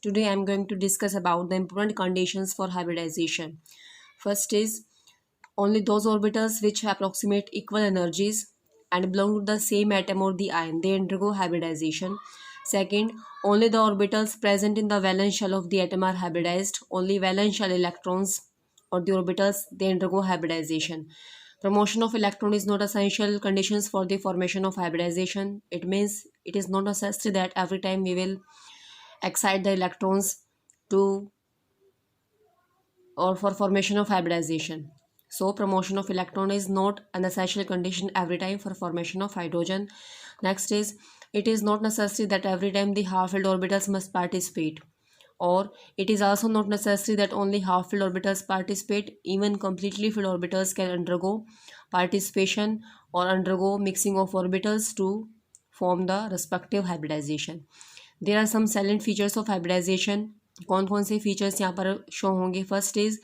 Today I am going to discuss about the important conditions for hybridization. First is only those orbitals which approximate equal energies and belong to the same atom or the ion, they undergo hybridization. Second, only the orbitals present in the valence shell of the atom are hybridized. Only valence shell electrons or the orbitals they undergo hybridization. Promotion of electron is not essential conditions for the formation of hybridization. It means it is not necessary that every time we will excite the electrons to or for formation of hybridization. So promotion of electron is not an essential condition every time for formation of hydrogen. Next is it is not necessary that every time the half-filled orbitals must participate, or it is also not necessary that only half-filled orbitals participate. Even completely filled orbitals can undergo participation or undergo mixing of orbitals to form the respective hybridization. There are some salient features of hybridization. कौन कौन से features यहाँ पर show होंगे? First is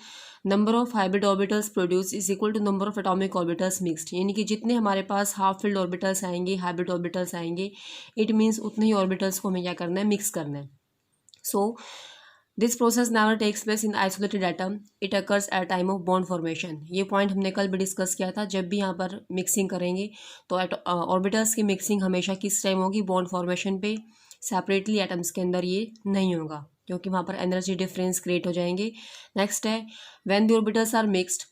number of hybrid orbitals produce is equal to number of atomic orbitals mixed. यानी कि जितने हमारे पास हाफ फिल्ड ऑर्बिटल्स आएंगे, हाइब्रिड ऑर्बिटल्स आएंगे, इट मीन्स उतने ही ऑर्बिटल्स को हमें क्या करना है? मिक्स करना है. So this process never takes place in isolated atom, it occurs at time of bond formation. ये पॉइंट हमने कल भी डिस्कस किया था. जब भी यहाँ पर मिक्सिंग करेंगे तो ऑर्बिटल्स की मिक्सिंग हमेशा किस टाइम होगी? बॉन्ड फॉर्मेशन पे. सेपरेटली एटम्स के अंदर ये नहीं होगा क्योंकि वहाँ पर एनर्जी डिफरेंस क्रिएट हो जाएंगे. नेक्स्ट है when the orbitals are mixed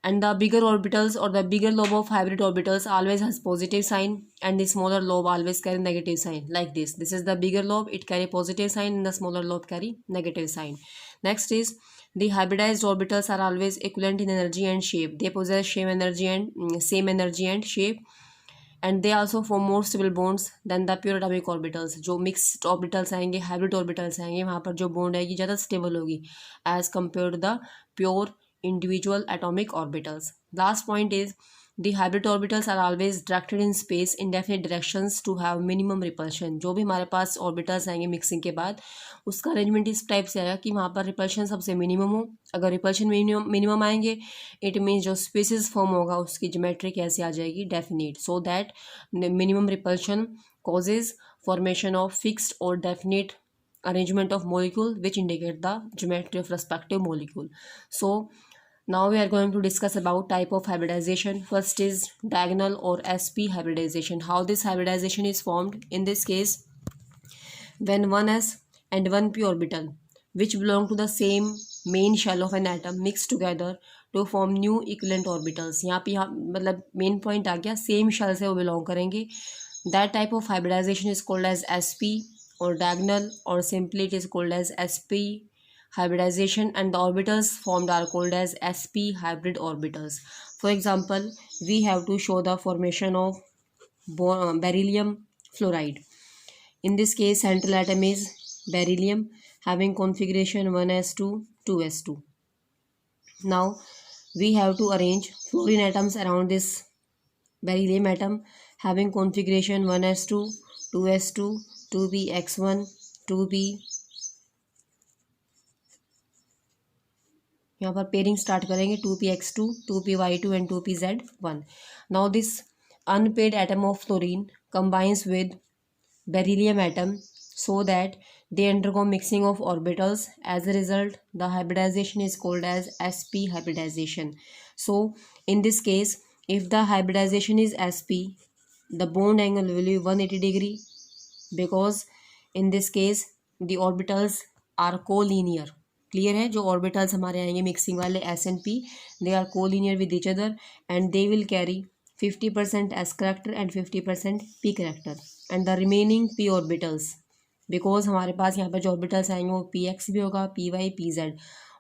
and the bigger orbitals or the bigger lobe of hybrid orbitals always has positive sign and the smaller lobe always carry negative sign. Like this is the bigger lobe, it carry positive sign, and the smaller lobe carry negative sign. Next is the hybridized orbitals are always equivalent in energy and shape. They possess same energy and shape, and they also form more stable bonds than the pure atomic orbitals. जो mixed orbitals आएंगे, hybrid orbitals आएंगे, वहाँ पर जो bond आएगी ज़्यादा stable होगी as compared to the pure individual atomic orbitals. Last point is the hybrid orbitals are always directed in space in definite directions to have minimum repulsion. जो भी हमारे पास orbitals आएंगे मिक्सिंग के बाद, उसका अरेंजमेंट इस टाइप से आएगा कि वहाँ पर रिपल्शन सबसे मिनिमम हो. अगर रिपल्शन मिनिमम आएंगे, इट मीन्स जो स्पेसिस फॉर्म होगा उसकी ज्योमेट्री कैसे आ जाएगी? Definite. So that minimum repulsion causes formation of fixed or definite arrangement of molecule which indicate the geometry of respective molecule. So now we are going to discuss about type of hybridization. First is diagonal or sp hybridization. How this hybridization is formed? In this case, when one s and one p orbital which belong to the same main shell of an atom mix together to form new equivalent orbitals. यहाँ पे मतलब main point आ गया, same shell से वो belong करेंगे. That type of hybridization is called as sp or diagonal, or simply it is called as sp hybridization, and the orbitals formed are called as sp hybrid orbitals. For example, we have to show the formation of beryllium fluoride. In this case, central atom is beryllium having configuration 1s2 2s2. Now we have to arrange fluorine atoms around this beryllium atom having configuration 1s2 2s2 2px1 2p. यहाँ पर pairing start करेंगे 2px2 2py2 and 2pz1. Now this unpaired atom of fluorine combines with beryllium atom so that they undergo mixing of orbitals. As a result, the hybridization is called as sp hybridization. So in this case, if the hybridization is sp, the bond angle will be 180 degree, because in this case the orbitals are collinear. Clear है? जो orbitals हमारे आएंगे mixing वाले s and p, they are collinear with each other and they will carry 50% s character and 50% p character, and the remaining p orbitals, because हमारे पास यहाँ पर जो ऑर्बिटल्स आएंगे वो पी एक्स भी होगा, p y, p z.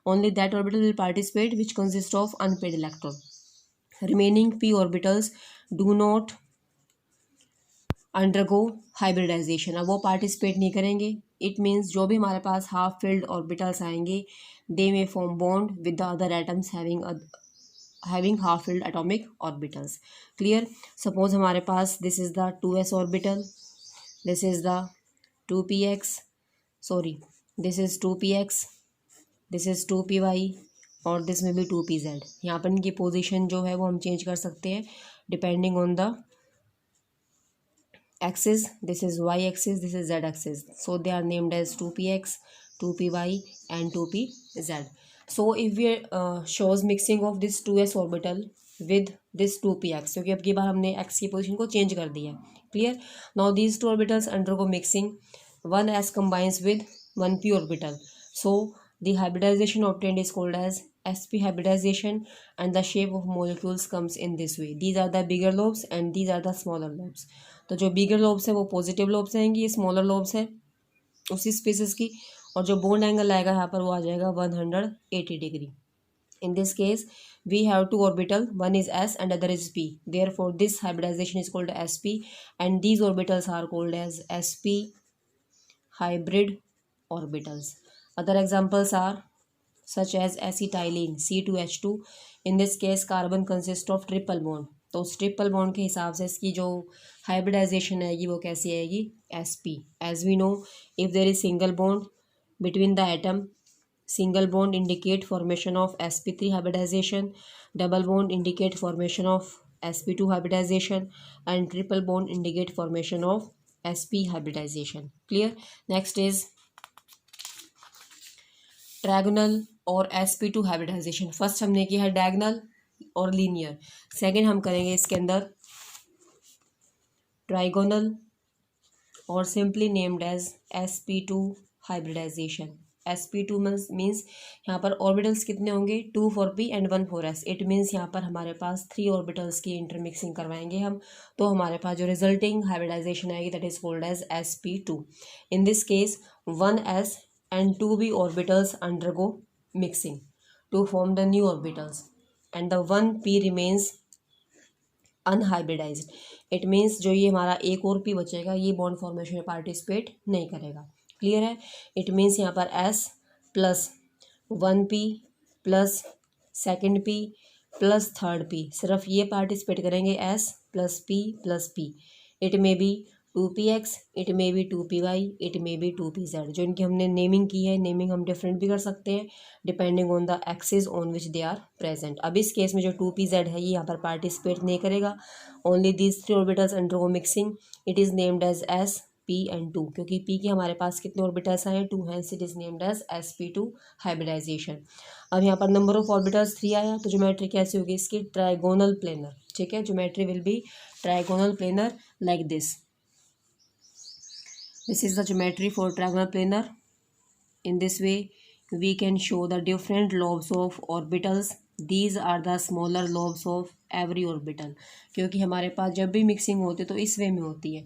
Only that orbital will participate which consist of unpaired electron. Remaining p orbitals do not undergo hybridization. अब वो पार्टिसिपेट नहीं करेंगे. इट मीन्स जो भी हमारे पास हाफ फिल्ड ऑर्बिटल्स आएंगे, they may form bond with the other atoms having half filled atomic orbitals. Clear? Suppose हमारे पास this is the 2s orbital, this is the 2px, sorry this is 2px, this is 2py और this में भी 2pz. यहाँ पर इनकी position जो है वो हम चेंज कर सकते हैं depending on the axis, this is y axis, this is z axis, so they are named as 2px, 2py and 2pz. so if we shows mixing of this 2s orbital with this 2px, क्योंकि अब की बार हमने x की position को change कर दिया है. Clear. Now these two orbitals undergo mixing. One s combines with 1p orbital, so the hybridization obtained is called as sp hybridization, and the shape of molecules comes in this way. These are the bigger lobes and these are the smaller lobes. तो जो बिगर lobes है वो positive lobes आएंगी, ये smaller lobes है उसी spaces की, और जो बोन्ड एंगल आएगा यहाँ पर वो आ जाएगा 180 degree. In this case, we have two orbital, one is s and other is p. Therefore, this hybridization is called sp, and these orbitals are called as sp hybrid orbitals. Other examples are such as acetylene C2H2. In this case, carbon consists of triple bond. तो उस triple bond के हिसाब से इसकी जो hybridisation आएगी वो कैसी आएगी, sp. As we know, if there is single bond between the atom, single bond indicate formation of sp3 hybridization, double bond indicate formation of sp2 hybridization, and triple bond indicate formation of sp hybridization. Clear. Next is trigonal और sp2 hybridisation. First हमने किया है diagonal और linear. Second हम करेंगे इसके अंदर trigonal और simply named as sp2 hybridization. sp2 means यहाँ पर ऑर्बिटल्स कितने होंगे, 2 for p and 1 for s. It means यहाँ पर हमारे पास 3 ऑर्बिटल्स की इंटरमिक्सिंग करवाएंगे हम, तो हमारे पास जो रिजल्टिंग हाइब्रिडाइजेशन आएगी that is called as sp2. In this case 1s and 2p orbitals undergo mixing to form the new orbitals, and the 1p remains unhybridized. It means जो ये हमारा एक और p बचेगा ये बॉन्ड फॉर्मेशन में participate नहीं करेगा. क्लियर है. इट मीन्स यहाँ पर s plus 1p plus second p plus third p, सिर्फ ये पार्टिसिपेट करेंगे s plus p. It may be 2px, it may be 2py, it may be 2pz. जो इनकी हमने नेमिंग की है, नेमिंग हम डिफरेंट भी कर सकते हैं depending on the axis on which they are present. अब इस केस में जो 2pz है ये यहाँ पर पार्टिसिपेट नहीं करेगा. Only these 3 orbitals undergo mixing. It is named as s p and 2, क्योंकि p के हमारे पास कितने ऑर्बिटल्स आए हैं, 2, hence it is named as sp2 hybridization. अब यहाँ पर नंबर ऑफ ऑर्बिटल्स 3 आया, तो ज्योमेट्री कैसी होगी इसकी, ट्राइगोनल प्लेनर. ठीक है, geometry will be trigonal planar like this. This is the geometry for trigonal planar. In this way, we can show the different lobes of orbitals. These are the smaller lobes of every orbital. क्योंकि हमारे पास जब भी mixing होती है तो इस वे में होती है.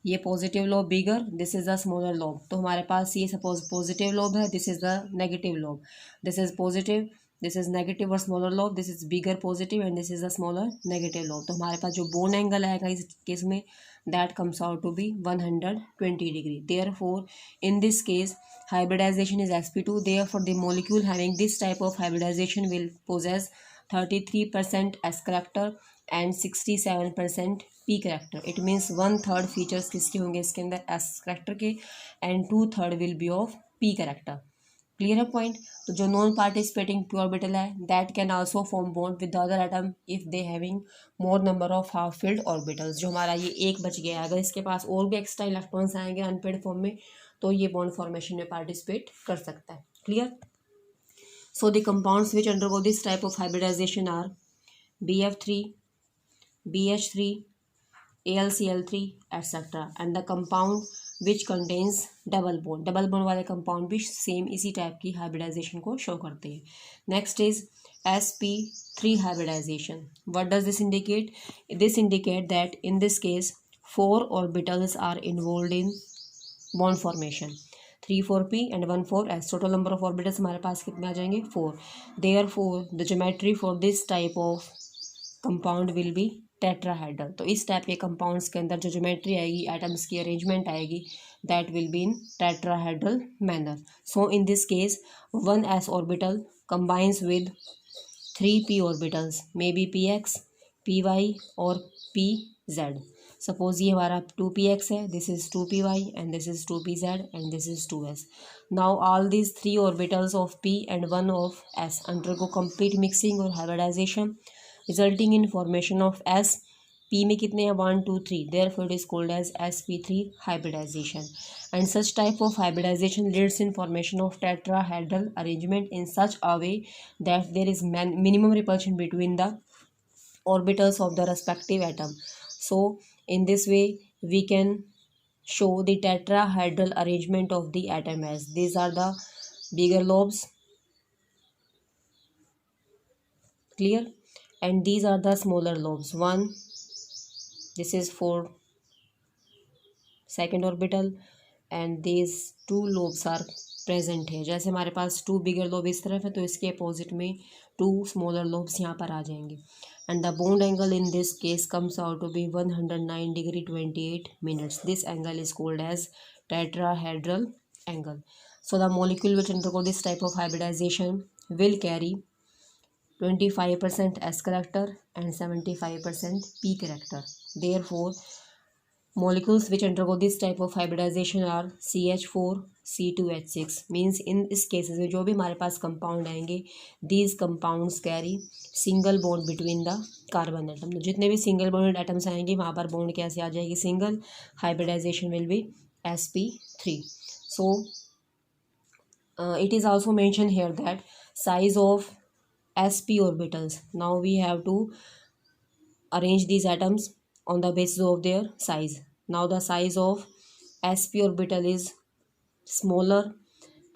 ये positive lobe bigger, this is the smaller lobe. तो हमारे पास ये सपोज पॉजिटिव लॉब है, this is the negative lobe. This is positive, this is negative और smaller lobe, this is bigger positive and this is the smaller negative lobe. तो हमारे पास जो बोन एंगल आएगा इस केस में that comes out to be 120 degree. Therefore in this case hybridization is sp2. Therefore the molecule having this type of hybridization will possess 33% s character and 67% p character. It means 1/3 features किसके होंगे इसके अंदर, s character के, and 2/3 will be of p character. Clear है point. तो जो non participating p orbital है that can also form bond with the other atom if they having more number of half field orbitals. जो हमारा ये एक बच गया है, अगर इसके पास और भी एक्स्ट्रा इलेक्ट्रॉन्स आएंगे अनपेड फॉर्म में तो ये बॉन्ड फॉर्मेशन में पार्टिसिपेट कर सकता है. Clear. So the compounds which undergo this type of hybridization are BF3, BH3, AlCl3 etc. and the compound which contains double bond वाले कंपाउंड भी सेम इसी टाइप की हाइब्रिडाइजेशन को शो करते हैं. Next is sp3 hybridization. What does this indicate? This indicate that in this case 4 orbitals are involved in bond formation. 3 for p and 1 for s. Total number of orbitals हमारे पास कितने आ जाएंगे, 4. Therefore the geometry for this type of compound will be tetrahedral. तो इस type के compounds के अंदर जो geometry आएगी, एटम्स की अरेंजमेंट आएगी, that will be in tetrahedral manner. So in this case 1s orbital combines with 3p orbitals, may be px, py और pz. सपोज ये हमारा 2px है, this is 2py and this is 2pz and this is 2s. Now all these 3 orbitals of p and 1 of s undergo complete mixing और hybridisation, resulting in formation of s, p में कितने हैं 1 2 3, therefore it is called as sp3 hybridization. And such type of hybridization leads in formation of tetrahedral arrangement in such a way that there is minimum repulsion between the orbitals of the respective atom. So in this way we can show the tetrahedral arrangement of the atom as these are the bigger lobes, clear, and these are the smaller lobes. One, this is for second orbital and these two lobes are present है. जैसे हमारे पास to bigger lobe इस तरफ है तो इसके opposite में to smaller lobes यहाँ पर आ जाएंगे. And the bond angle in this case comes out to be 109 degree 28 minutes. This angle is called as tetrahedral angle. So the molecule which undergo this type of hybridization will carry 25% S character and 75% P character. Therefore, molecules which undergo this type of hybridization are CH4 C2H6. Means in इस cases में जो भी हमारे पास compound आएंगे these compounds carry single bond between the carbon atom. तो जितने भी single bonded atoms आएंगे वहाँ पर बॉन्ड कैसे आ जाएगी single. Hybridisation will be sp3. So it is also mentioned here that size of sp orbitals. Now we have to arrange these atoms on the basis of their size. Now the size of sp orbital is smaller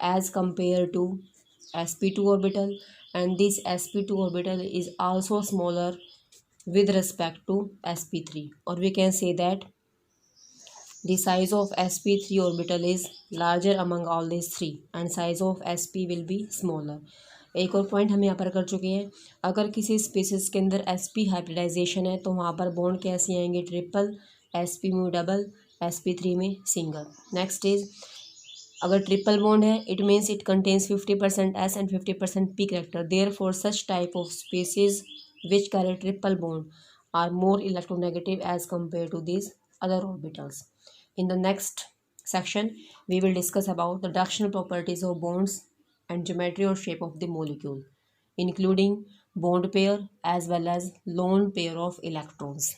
as compared to sp2 orbital, and this sp2 orbital is also smaller with respect to sp3, or we can say that the size of sp3 orbital is larger among all these three and size of sp will be smaller. एक और point हम यहाँ पर कर चुके हैं. अगर किसी स्पीसीज के अंदर sp हाइब्रिडाइजेशन है तो वहाँ पर बॉन्ड कैसे आएंगे ट्रिपल, sp में डबल, sp3 में सिंगल. नेक्स्ट इज अगर ट्रिपल बॉन्ड है it means it contains 50% S and 50% P character. Therefore such type of species which carry triple bond are more electronegative as compared to these other orbitals. In the next section we will discuss about the reductional properties of bonds and geometry or shape of the molecule, including bond pair as well as lone pair of electrons.